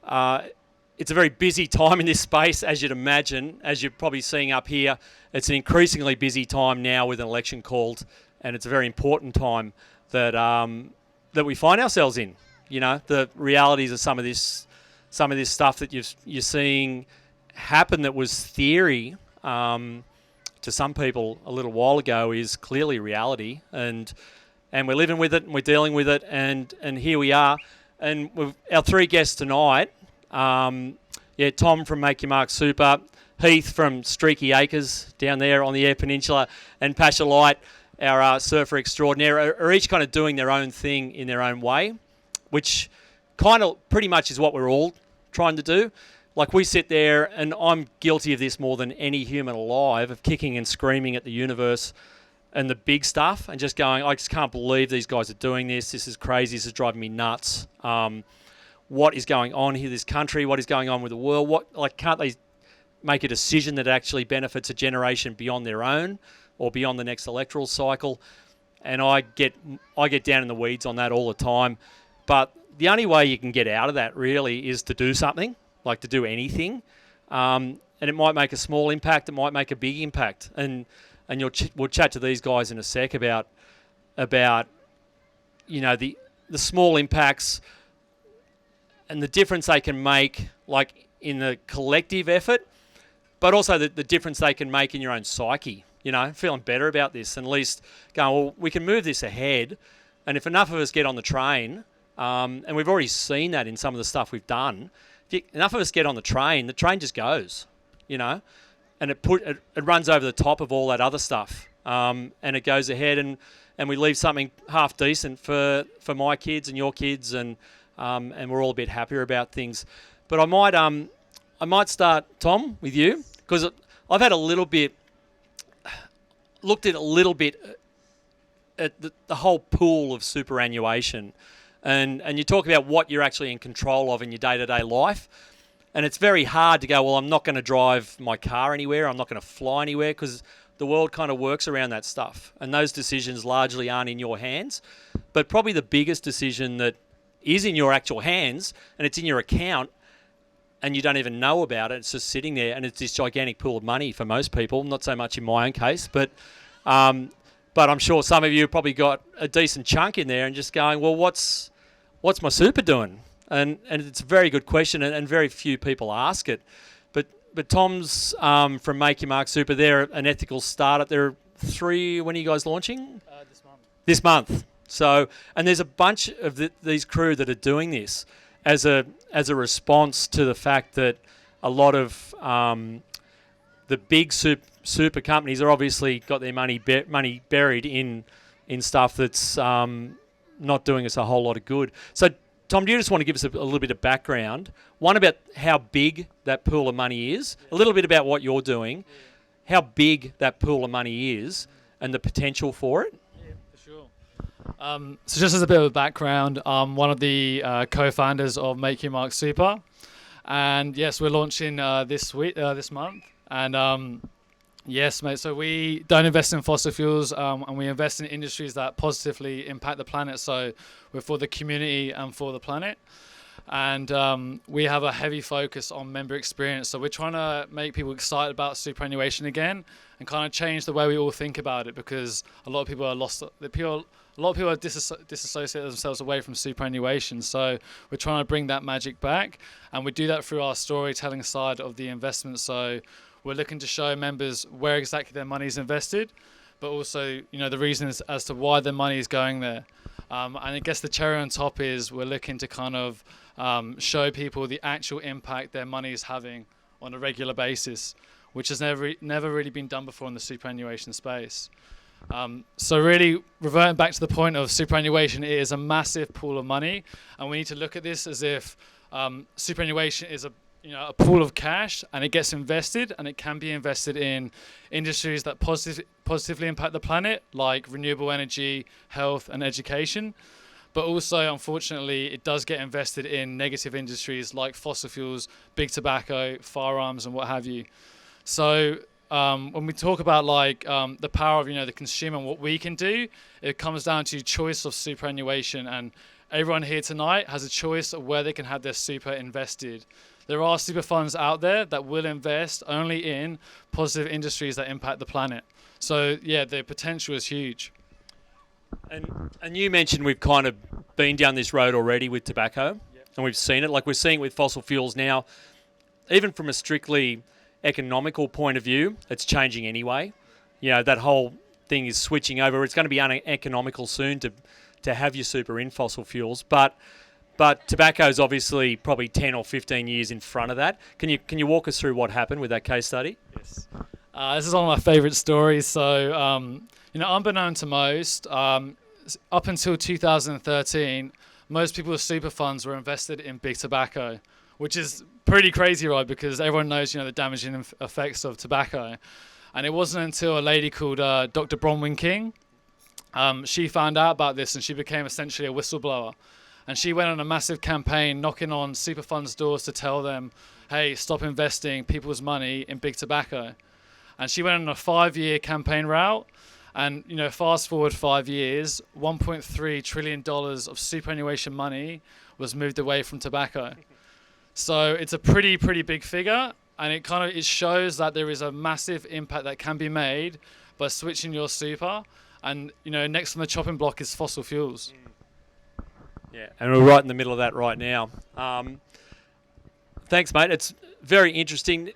It's a very busy time in this space, as you'd imagine. As you're probably seeing up here, it's an increasingly busy time now with an election called, and it's a very important time that that we find ourselves in. You know, the realities of some of this stuff that you're seeing happen that was theory to some people a little while ago is clearly reality, and we're living with it and we're dealing with it, and here we are. And our three guests tonight, Tom from Make Your Mark Super, Heath from Streaky Acres down there on the Eyre Peninsula, and Pacha Light, our surfer extraordinaire, are each kind of doing their own thing in their own way, which kind of pretty much is what we're all trying to do. Like, we sit there, and I'm guilty of this more than any human alive, of kicking and screaming at the universe and the big stuff and just going, I just can't believe these guys are doing this. This is crazy. This is driving me nuts. What is going on here, this country? What is going on with the world? Can't they make a decision that actually benefits a generation beyond their own or beyond the next electoral cycle? And I get down in the weeds on that all the time. But the only way you can get out of that really is to do something, like to do anything. And it might make a small impact. It might make a big impact. And we'll chat to these guys in a sec about you know, the small impacts and the difference they can make, like in the collective effort, but also the difference they can make in your own psyche. You know, feeling better about this, and at least going, well, we can move this ahead. And if enough of us get on the train, and we've already seen that in some of the stuff we've done, enough of us get on the train just goes, you know, and it runs over the top of all that other stuff, and it goes ahead, and we leave something half decent for my kids and your kids, and we're all a bit happier about things. But I might start, Tom, with you, because I've had looked at a little bit at the whole pool of superannuation, and you talk about what you're actually in control of in your day-to-day life. And it's very hard to go, well, I'm not going to drive my car anywhere, I'm not going to fly anywhere, because the world kind of works around that stuff. And those decisions largely aren't in your hands. But probably the biggest decision that is in your actual hands, and it's in your account, and you don't even know about it, it's just sitting there, and it's this gigantic pool of money for most people, not so much in my own case, but I'm sure some of you have probably got a decent chunk in there and just going, well, what's my super doing? And it's a very good question, and very few people ask it. But Tom's from Make Your Mark Super. They're an ethical startup. There are 3. When are you guys launching? This month. So, and there's a bunch of these crew that are doing this as a response to the fact that a lot of the big super companies are obviously got their money buried in stuff that's not doing us a whole lot of good. So, Tom, do you just want to give us a little bit of background? One, about how big that pool of money is, a little bit about what you're doing, how big that pool of money is, and the potential for it? Yeah, for sure. So just as a bit of a background, I'm one of the co-founders of Make Your Mark Super. And yes, we're launching this month. And yes, mate, so we don't invest in fossil fuels, and we invest in industries that positively impact the planet. So we're for the community and for the planet. And we have a heavy focus on member experience. So we're trying to make people excited about superannuation again and kind of change the way we all think about it, because a lot of people are lost. A lot of people are disassociated themselves away from superannuation. So we're trying to bring that magic back, and we do that through our storytelling side of the investment. So we're looking to show members where exactly their money is invested, but also, you know, the reasons as to why their money is going there. And I guess the cherry on top is we're looking to kind of show people the actual impact their money is having on a regular basis, which has never really been done before in the superannuation space. So really, reverting back to the point of superannuation, it is a massive pool of money, and we need to look at this as if superannuation is a pool of cash, and it gets invested, and it can be invested in industries that positively impact the planet, like renewable energy, health, and education. But also, unfortunately, it does get invested in negative industries like fossil fuels, big tobacco, firearms, and what have you. So when we talk about like the power of the consumer and what we can do, it comes down to choice of superannuation, and everyone here tonight has a choice of where they can have their super invested. There are super funds out there that will invest only in positive industries that impact the planet. So yeah, the potential is huge. And you mentioned we've kind of been down this road already with tobacco, and we've seen it. Like we're seeing it with fossil fuels now. Even from a strictly economical point of view, it's changing anyway. That whole thing is switching over. It's going to be uneconomical soon to have your super in fossil fuels, but tobacco is obviously probably 10 or 15 years in front of that. Can you walk us through what happened with that case study? Yes. This is one of my favourite stories. So, unbeknown to most, up until 2013, most people's super funds were invested in big tobacco, which is pretty crazy, right? Because everyone knows, the damaging effects of tobacco. And it wasn't until a lady called Dr. Bronwyn King, she found out about this, and she became essentially a whistleblower. And she went on a massive campaign knocking on super funds' doors to tell them, hey, stop investing people's money in big tobacco. And she went on a 5-year campaign route. And, fast forward 5 years, $1.3 trillion of superannuation money was moved away from tobacco. So it's a pretty big figure. And it shows that there is a massive impact that can be made by switching your super. And, next on the chopping block is fossil fuels. Yeah, and we're right in the middle of that right now. Thanks, mate. It's very interesting.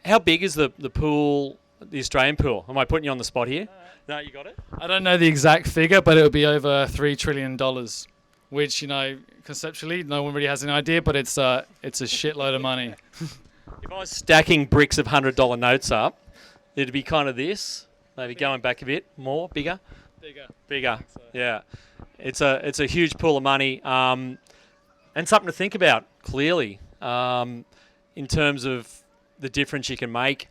How big is the pool, the Australian pool? Am I putting you on the spot here? No, you got it? I don't know the exact figure, but it'll be over $3 trillion, which, conceptually, no one really has an idea, but it's a shitload of money. If I was stacking bricks of $100 notes up, it'd be kind of this, maybe going back a bit more, bigger. Bigger. So. Yeah. It's a huge pool of money, and something to think about, clearly, in terms of the difference you can make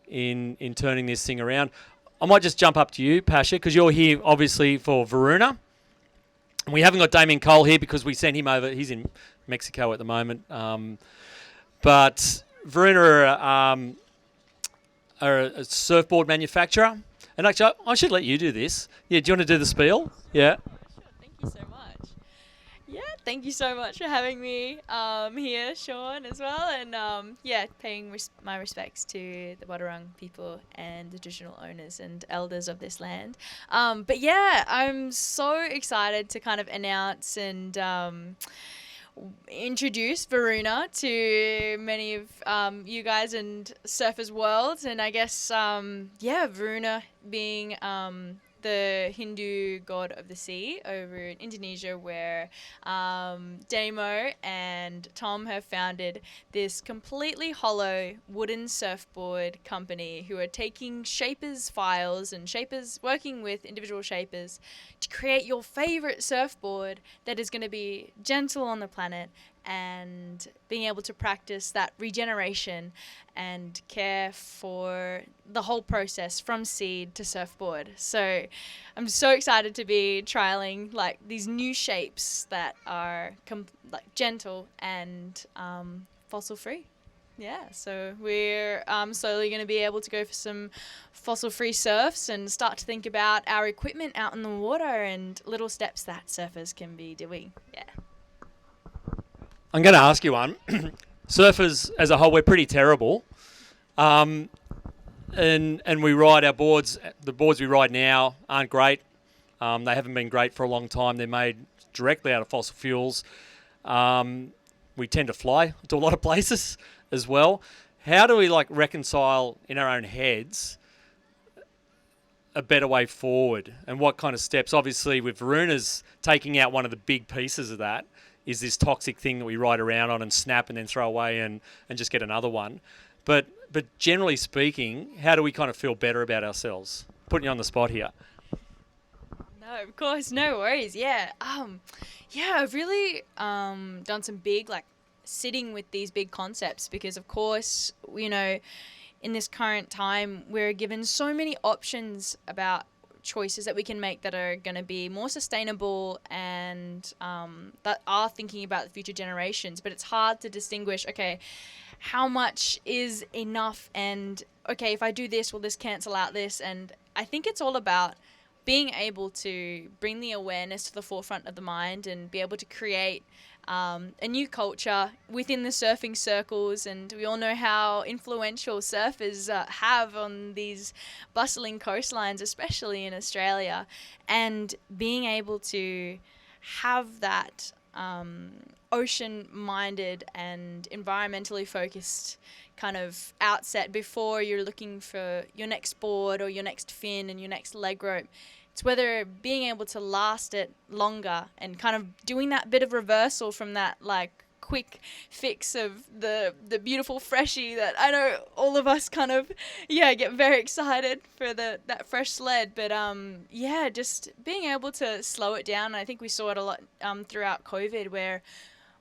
in turning this thing around. I might just jump up to you, Pacha, because you're here, obviously, for Varuna. And we haven't got Damien Cole here because we sent him over. He's in Mexico at the moment. But Varuna are a surfboard manufacturer. And actually, I should let you do this. Yeah, do you want to do the spiel? Yeah. Thank you so much. Yeah, thank you so much for having me here, Sean, as well. And paying my respects to the Wadawurrung people and the traditional owners and elders of this land. But yeah, I'm so excited to kind of announce and introduce Varuna to many of you guys and surfers' worlds. And I guess, Varuna being the Hindu god of the sea over in Indonesia, where Damo and Tom have founded this completely hollow wooden surfboard company who are taking shapers' files and working with individual shapers to create your favorite surfboard that is going to be gentle on the planet and being able to practice that regeneration and care for the whole process from seed to surfboard. So I'm so excited to be trialing like these new shapes that are gentle and fossil free. Yeah, so we're slowly going to be able to go for some fossil-free surfs and start to think about our equipment out in the water and little steps that surfers can be doing. Yeah. I'm going to ask you one. Surfers as a whole, we're pretty terrible. And we ride our boards. The boards we ride now aren't great. They haven't been great for a long time. They're made directly out of fossil fuels. We tend to fly to a lot of places as well. How do we reconcile in our own heads a better way forward, and what kind of steps? Obviously, with Varuna's taking out one of the big pieces of that is this toxic thing that we ride around on and snap and then throw away and just get another one. But generally speaking, how do we kind of feel better about ourselves? Putting you on the spot here. No, of course, no worries. Yeah, I've really done some big sitting with these big concepts because, of course, in this current time, we're given so many options about choices that we can make that are going to be more sustainable and and that are thinking about the future generations. But it's hard to distinguish, okay, how much is enough, and okay, if I do this, will this cancel out this? And I think it's all about being able to bring the awareness to the forefront of the mind and be able to create a new culture within the surfing circles. And we all know how influential surfers have on these bustling coastlines, especially in Australia. And being able to have that ocean-minded and environmentally focused kind of outset before you're looking for your next board or your next fin and your next leg rope. It's whether being able to last it longer and kind of doing that bit of reversal from that like quick fix of the beautiful freshie that I know all of us kind of get very excited for that fresh sled, but just being able to slow it down. And I think we saw it a lot throughout COVID, where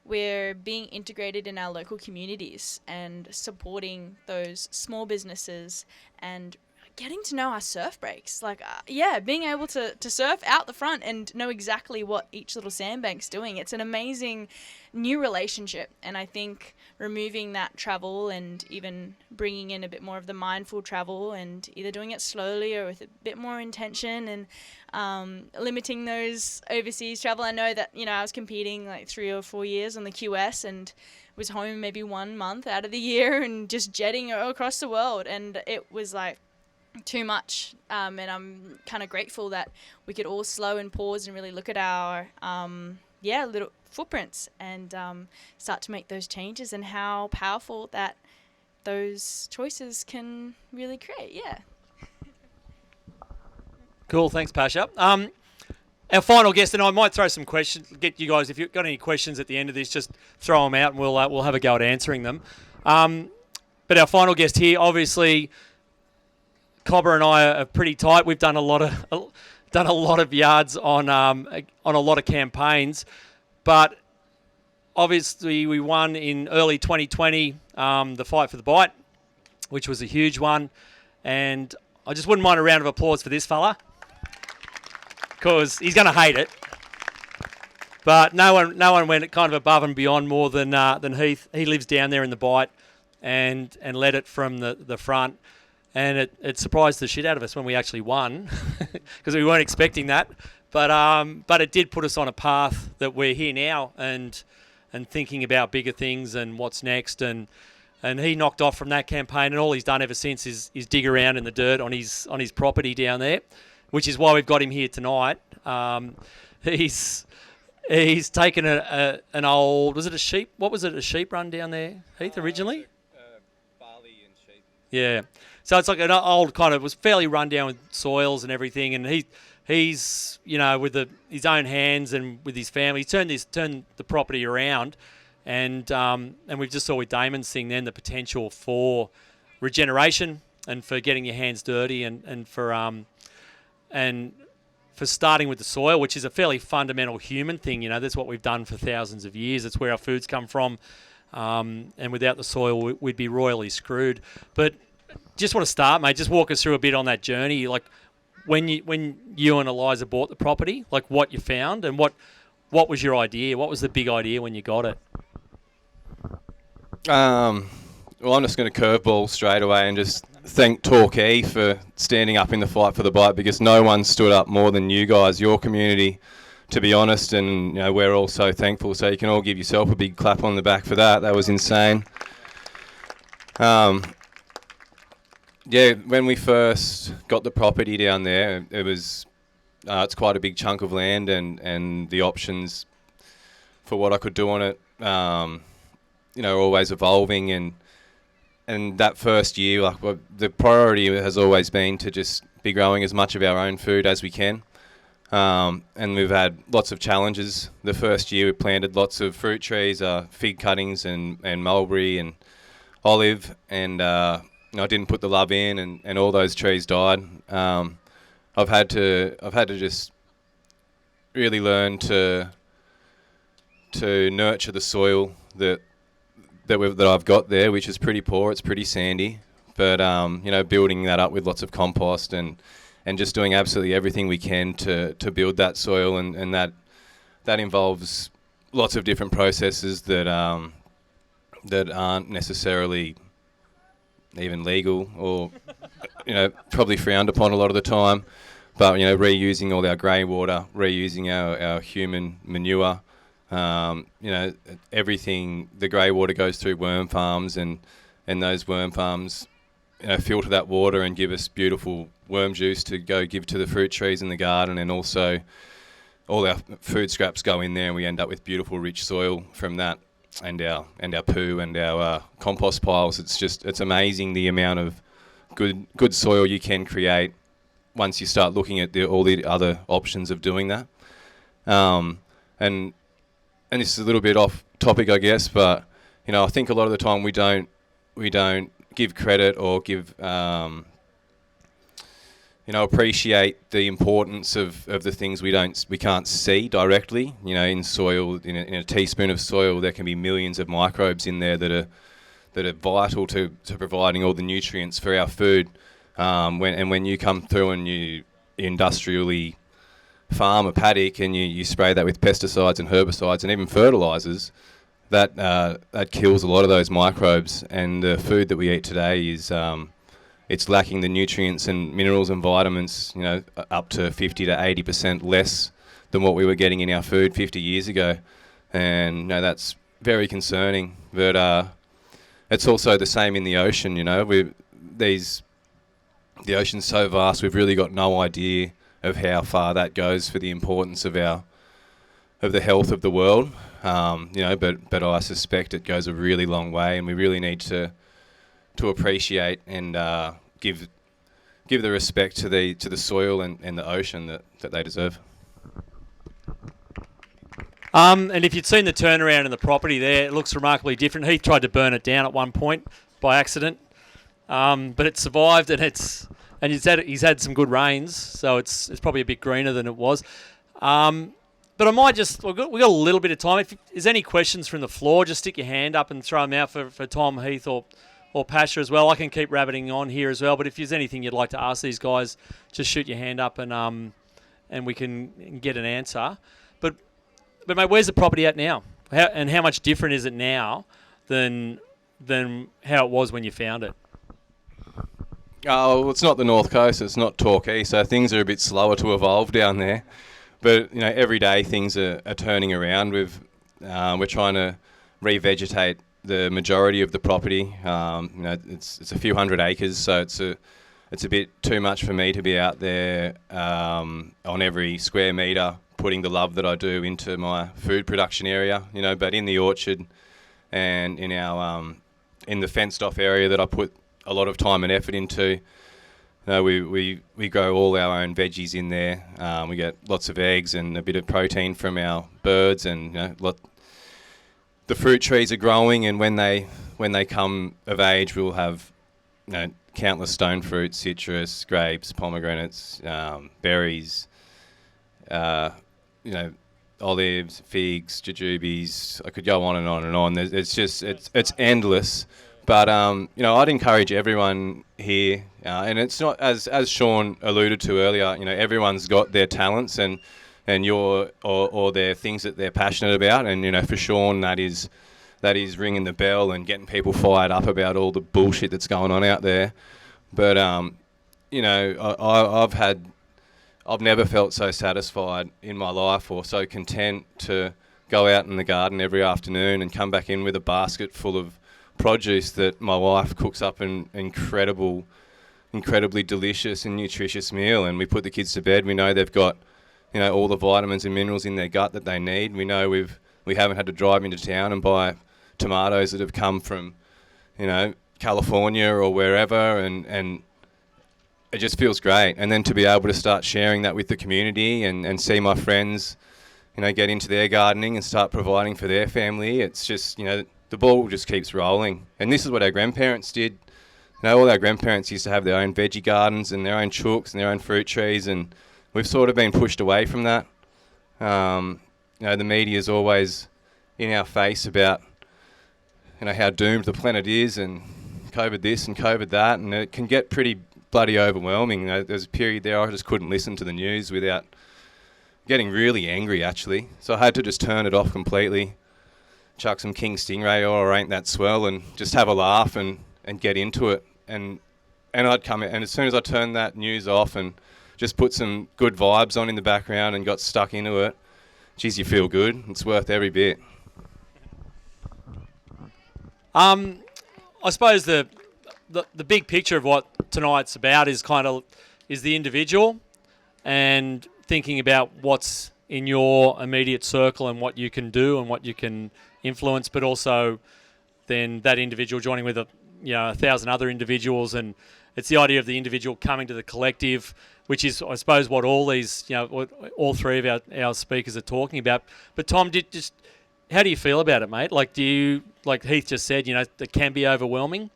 we're being integrated in our local communities and supporting those small businesses and getting to know our surf breaks. Like, being able to surf out the front and know exactly what each little sandbank's doing. It's an amazing new relationship. And I think removing that travel and even bringing in a bit more of the mindful travel and either doing it slowly or with a bit more intention and limiting those overseas travel. I know that, I was competing like 3 or 4 years on the QS and was home maybe 1 month out of the year and just jetting across the world. And it was like too much, and I'm kind of grateful that we could all slow and pause and really look at our little footprints and start to make those changes, and how powerful that those choices can really create. Cool, thanks, Pacha. Our final guest, and I might throw some questions, get you guys, if you've got any questions at the end of this, just throw them out and we'll have a go at answering them. But our final guest here, obviously, Cobber and I are pretty tight. We've done a lot of yards on a lot of campaigns, but obviously we won in early 2020 the Fight for the Bite, which was a huge one, and I just wouldn't mind a round of applause for this fella, because he's going to hate it. But no one went kind of above and beyond more than Heath. He lives down there in the Bite, and led it from the front. And it surprised the shit out of us when we actually won, because we weren't expecting that. But it did put us on a path that we're here now and thinking about bigger things and what's next. And he knocked off from that campaign, and all he's done ever since is dig around in the dirt on his property down there, which is why we've got him here tonight. He's taken an old, was it a sheep? What was it, a sheep run down there, Heath, originally? Barley and sheep. Yeah. So it's like an old kind of, was fairly run down with soils and everything, and he's with his own hands and with his family, he's turned the property around, and we just saw with Damon's thing then the potential for regeneration and for getting your hands dirty and for starting with the soil, which is a fairly fundamental human thing. That's what we've done for thousands of years. It's where our foods come from, and without the soil, we'd be royally screwed. But just want to start, mate. Just walk us through a bit on that journey, like when you and Eliza bought the property, like what you found and what was your idea? What was the big idea when you got it? Well, I'm just going to curveball straight away and just thank Torquay for standing up in the Fight for the Bite, because no one stood up more than you guys, your community, to be honest. And we're all so thankful. So you can all give yourself a big clap on the back for that. That was insane. When we first got the property down there, it was it's quite a big chunk of land, and the options for what I could do on it, always evolving. And that first year, the priority has always been to just be growing as much of our own food as we can. And we've had lots of challenges. The first year we planted lots of fruit trees, fig cuttings and mulberry and olive, and I didn't put the love in, and all those trees died. I've had to just really learn to nurture the soil that I've got there, which is pretty poor. It's pretty sandy, but building that up with lots of compost and just doing absolutely everything we can to build that soil and that involves lots of different processes that that aren't necessarily even legal or probably frowned upon a lot of the time. But reusing all our grey water, reusing our human manure, everything. The grey water goes through worm farms, and those worm farms filter that water and give us beautiful worm juice to go give to the fruit trees in the garden, and also all our food scraps go in there, and we end up with beautiful rich soil from that, and our poo and our compost piles. It's amazing the amount of good soil you can create once you start looking at all the other options of doing that. And this is a little bit off topic, I guess, but I think a lot of the time we don't give credit or give appreciate the importance of the things we can't see directly. In soil, in a teaspoon of soil, there can be millions of microbes in there that are vital to providing all the nutrients for our food. When you come through and you industrially farm a paddock and you spray that with pesticides and herbicides and even fertilizers, that kills a lot of those microbes. And the food that we eat today is it's lacking the nutrients and minerals and vitamins, up to 50 to 80% less than what we were getting in our food 50 years ago. And that's very concerning. But it's also the same in the ocean. The ocean's so vast, we've really got no idea of how far that goes for the importance of the health of the world. But I suspect it goes a really long way, and we really need to appreciate and give the respect to the soil and the ocean that they deserve. And if you'd seen the turnaround in the property there, it looks remarkably different. Heath tried to burn it down at one point by accident, but it survived, and he's had some good rains, so it's probably a bit greener than it was. But I might we've got a little bit of time. If there's any questions from the floor, just stick your hand up and throw them out for Tom, Heath, or Pacha as well. I can keep rabbiting on here as well, but if there's anything you'd like to ask these guys, just shoot your hand up and we can get an answer. But mate, where's the property at now? How much different is it now than how it was when you found it? Oh, well, it's not the North Coast. It's not Torquay, so things are a bit slower to evolve down there. But every day things are turning around. We're trying to revegetate the majority of the property. It's a few hundred acres, so it's a bit too much for me to be out there on every square metre putting the love that I do into my food production area. But in the orchard and in our in the fenced off area that I put a lot of time and effort into. We grow all our own veggies in there. We get lots of eggs and a bit of protein from our birds, and the fruit trees are growing. And when they come of age, we'll have countless stone fruits, citrus, grapes, pomegranates, berries, olives, figs, jujubes. I could go on and on and on. It's endless. But I'd encourage everyone here, and it's not as Sean alluded to earlier. Everyone's got their talents and or their things that they're passionate about, and for Sean that is ringing the bell and getting people fired up about all the bullshit that's going on out there. But I've never felt so satisfied in my life or so content to go out in the garden every afternoon and come back in with a basket full of produce that my wife cooks up an incredibly delicious and nutritious meal, and we put the kids to bed. We know they've got all the vitamins and minerals in their gut that they need. We know we haven't had to drive into town and buy tomatoes that have come from California or wherever, and it just feels great. And then to be able to start sharing that with the community and see my friends get into their gardening and start providing for their family, it's just the ball just keeps rolling. And this is what our grandparents did. All our grandparents used to have their own veggie gardens and their own chooks and their own fruit trees, and we've sort of been pushed away from that. The media is always in our face about how doomed the planet is, and COVID this and COVID that, and it can get pretty bloody overwhelming. There's a period there I just couldn't listen to the news without getting really angry actually. So I had to just turn it off completely, chuck some King Stingray or Ain't That Swell, and just have a laugh and get into it. And I'd come in, and as soon as I turned that news off and just put some good vibes on in the background and got stuck into it, geez, you feel good. It's worth every bit. I suppose the big picture of what tonight's about is the individual and thinking about what's in your immediate circle and what you can do and what you can influence, but also then that individual joining with 1,000 other individuals, and it's the idea of the individual coming to the collective, which is, I suppose, what all these, all three of our speakers are talking about. But Tom, how do you feel about it, mate? Like, like Heath just said, it can be overwhelming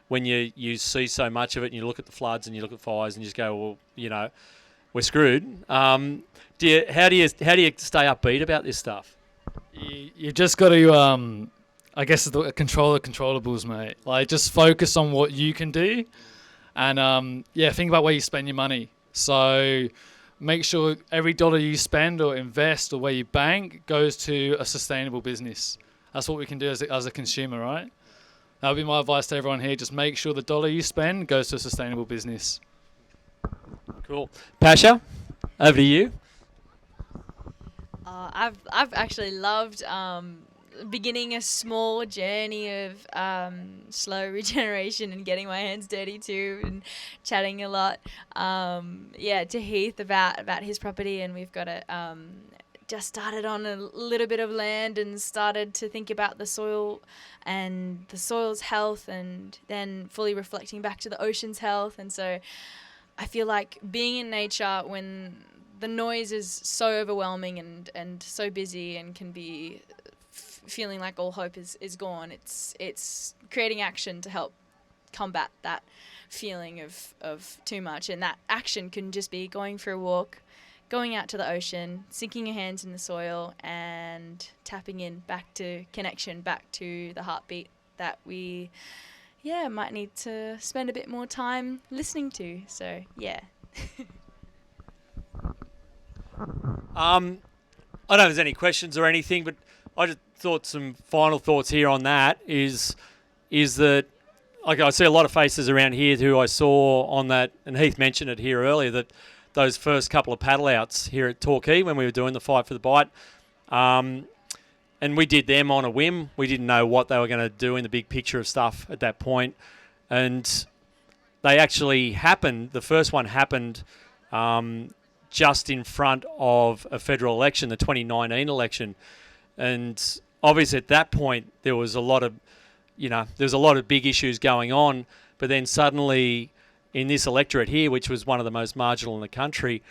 when you see so much of it, and you look at the floods and you look at fires and you just go, well, we're screwed. How do you stay upbeat about this stuff? You just got to, I guess, control the controllables, mate. Like, just focus on what you can do, and think about where you spend your money. So make sure every dollar you spend or invest or where you bank goes to a sustainable business. That's what we can do as a consumer, right? That would be my advice to everyone here. Just make sure the dollar you spend goes to a sustainable business. Cool. Pacha, over to you. I've actually loved beginning a small journey of slow regeneration and getting my hands dirty too, and chatting a lot. To Heath about his property, and we've got just started on a little bit of land and started to think about the soil and the soil's health, and then fully reflecting back to the ocean's health. And so I feel like being in nature when the noise is so overwhelming and so busy and can be feeling like all hope is gone, it's creating action to help combat that feeling of too much. And that action can just be going for a walk, going out to the ocean, sinking your hands in the soil and tapping in back to connection, back to the heartbeat that we might need to spend a bit more time listening to. So yeah. I don't know if there's any questions or anything, but I just thought some final thoughts here on that is that, like, I see a lot of faces around here who I saw on that, and Heath mentioned it here earlier, that those first couple of paddle outs here at Torquay when we were doing the Fight for the Bite, and we did them on a whim. We didn't know what they were going to do in the big picture of stuff at that point, and they actually happened. The first one happened just in front of a federal election, the 2019 election. And obviously at that point there was a lot of big issues going on, but then suddenly in this electorate here, which was one of the most marginal in the country,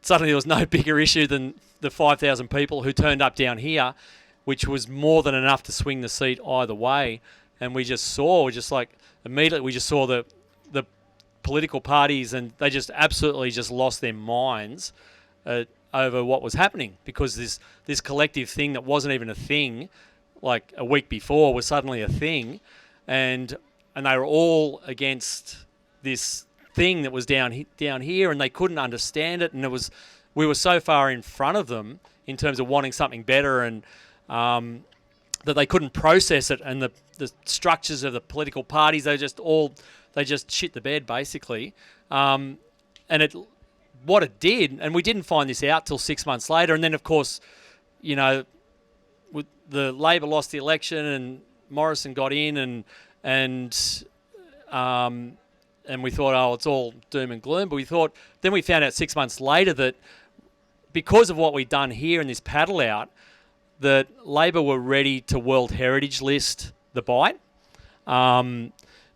suddenly there was no bigger issue than the 5,000 people who turned up down here, which was more than enough to swing the seat either way. And we saw the political parties, and they just absolutely just lost their minds over what was happening, because this collective thing that wasn't even a thing like a week before was suddenly a thing, and they were all against this thing that was down here, and they couldn't understand it, and we were so far in front of them in terms of wanting something better, and that they couldn't process it, and the structures of the political parties, they just shit the bed basically, and what it did, and we didn't find this out till 6 months later, and then of course, with the Labor lost the election and Morrison got in, and we thought, oh, it's all doom and gloom, but then we found out 6 months later that because of what we'd done here in this paddle out, that Labor were ready to World Heritage list the Bite,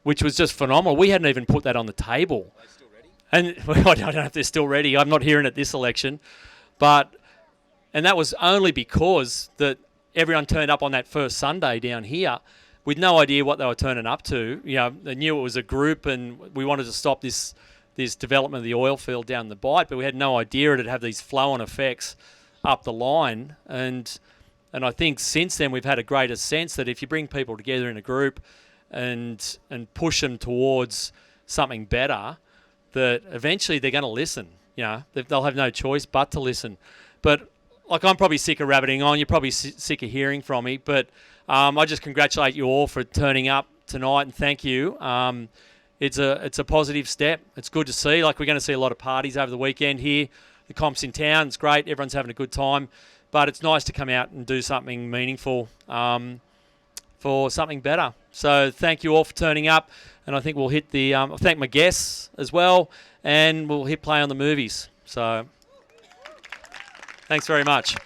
which was just phenomenal. We hadn't even put that on the table. Are they still ready? And I don't know if they're still ready. I'm not hearing it this election. And that was only because that everyone turned up on that first Sunday down here with no idea what they were turning up to. They knew it was a group, and we wanted to stop this development of the oil field down the Bite, but we had no idea it'd have these flow-on effects up the line. And I think since then we've had a greater sense that if you bring people together in a group and push them towards something better, that eventually they're going to listen. They'll have no choice but to listen. But like, I'm probably sick of rabbiting on. You're probably sick of hearing from me. But I just congratulate you all for turning up tonight, and thank you. It's a positive step. It's good to see. Like, we're going to see a lot of parties over the weekend here. The comp's in town. It's great. Everyone's having a good time. But it's nice to come out and do something meaningful for something better. So thank you all for turning up. And I think we'll hit the... I thank my guests as well. And we'll hit play on the movies. So thanks very much.